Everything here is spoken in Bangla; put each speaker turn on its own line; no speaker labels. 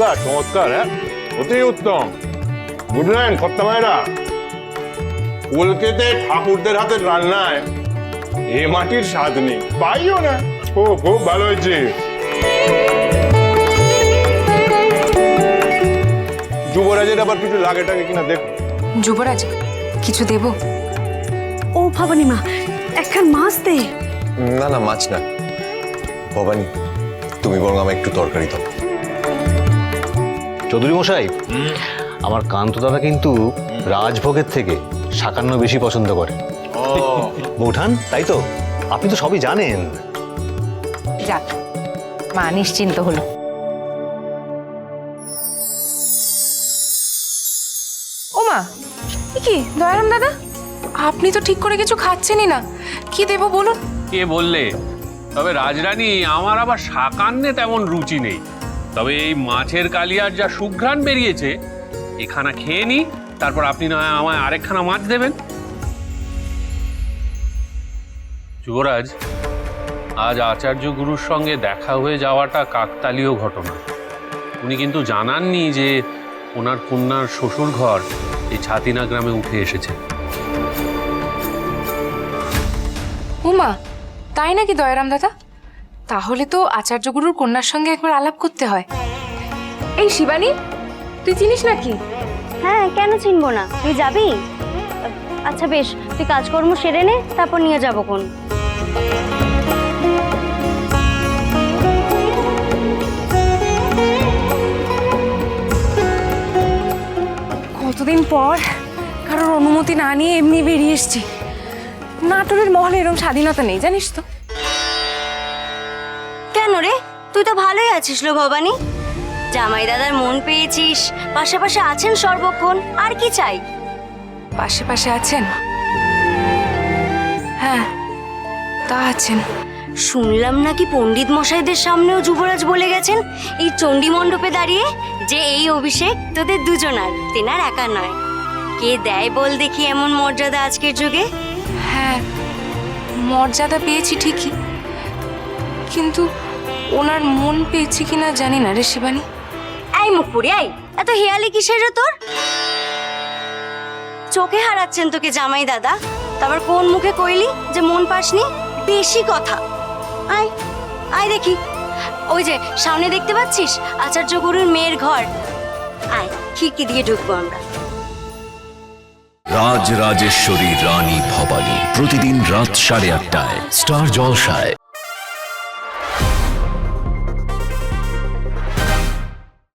চমৎকার চমৎকার, হ্যাঁ অতি উত্তম। বুঝলেন কর্তা ভাইরা, কলকাতায় ঠাকুরদের হাতের রান্নায় এ মাটির স্বাদ নেই, পাইও না। খুব খুব ভালো হয়েছে। যুবরাজের আবার কিছু লাগে টাগে কিনা দেখো।
যুবরাজ কিছু দেব?
ও ভবানী মা, একখান মাছ দে।
না না, মাছ না ভবানী, তুমি বরং আমায় একটু তরকারি দাও।
চৌধুরী মশাই, আমার কান্ত দাদা কিন্তু রাজভোগের থেকে শাকান্ন বেশি পছন্দ করে। বৌঠান, তাই তো? আপনি তো সবই জানেন।
যাক, মা নিশ্চিন্ত হলো। ও মা, কি দয়ারাম দাদা, আপনি তো ঠিক করে কিছু খাচ্ছেনই না। কি দেবো বলুন?
কে বললে? তবে রাজরানী, আমার আবার শাকান্নে তেমন রুচি নেই। তবে এই মাছের কালিয়ার যা সুঘ্রাণ বেরিয়েছে, এখানা খেয়ে নি, তারপর আপনি না হয় আমায় আরেকখানা মাছ দেবেন। যুবরাজ, আজ আচার্য গুরুর সঙ্গে দেখা হয়ে যাওয়াটা কাকতালীয় ঘটনা। উনি কিন্তু জানাননি যে ওনার কন্যার শ্বশুর ঘর এই ছাতিনা গ্রামে উঠে এসেছে।
উমা, তাই নাকি দয়ারাম দাদা? তাহলে তো আচার্য গুরুর কন্যার সঙ্গে একবার আলাপ করতে হয়। এই শিবানী, তুই চিনিস নাকি?
হ্যাঁ, কেন চিনবো না? তুই যাবি? আচ্ছা বেশ, তুই কাজকর্ম সেরে নে, তারপর নিয়ে যাবো কোন।
কতদিন পর কারোর অনুমতি না নিয়ে এমনি বেরিয়ে এসছি। নাটোরের মহলে এরকম স্বাধীনতা নেই, জানিস তো?
কেন রে, তুই তো ভালোই আছিস লো ভবানী। জামাই দাদার মন পেয়েছিস, পাশাপাশি আছেন সর্বক্ষণ, আর কি চাই?
পাশে পাশে আছেন? হ্যাঁ, তা আছেন।
শুনলাম নাকি পণ্ডিত মশাইদের সামনেও যুবরাজ বলে গেছেন এই চণ্ডী মণ্ডপে দাঁড়িয়ে যে এই অভিষেক তোদের দুজনার, তেনার একা নয়। কে দেয় বল দেখি এমন মর্যাদা আজকের যুগে?
হ্যাঁ, মর্যাদা পেয়েছি ঠিকই, কিন্তু ওনার মন পেয়েছি কিনা জানি না রে শিবানী।
এই মুখপুরি, এই এত হেয়ালি কিসের রে তোর? চোখে হারাচ্ছেন তোকে জামাই দাদা, তারপর কোন মুখে কইলি যে মন পাসনি? বেশি কথা। আয় আয় দেখি, ওই যে সামনে দেখতে পাচ্ছিস আচার্য গুরুর মেয়ের ঘর। আয়, খিড়কি দিয়ে ঢুকবো আমরা।
রাজ রাজেশ্বরী রানী ভবানী, প্রতিদিন রাত 8:30টায় স্টার জলসায়।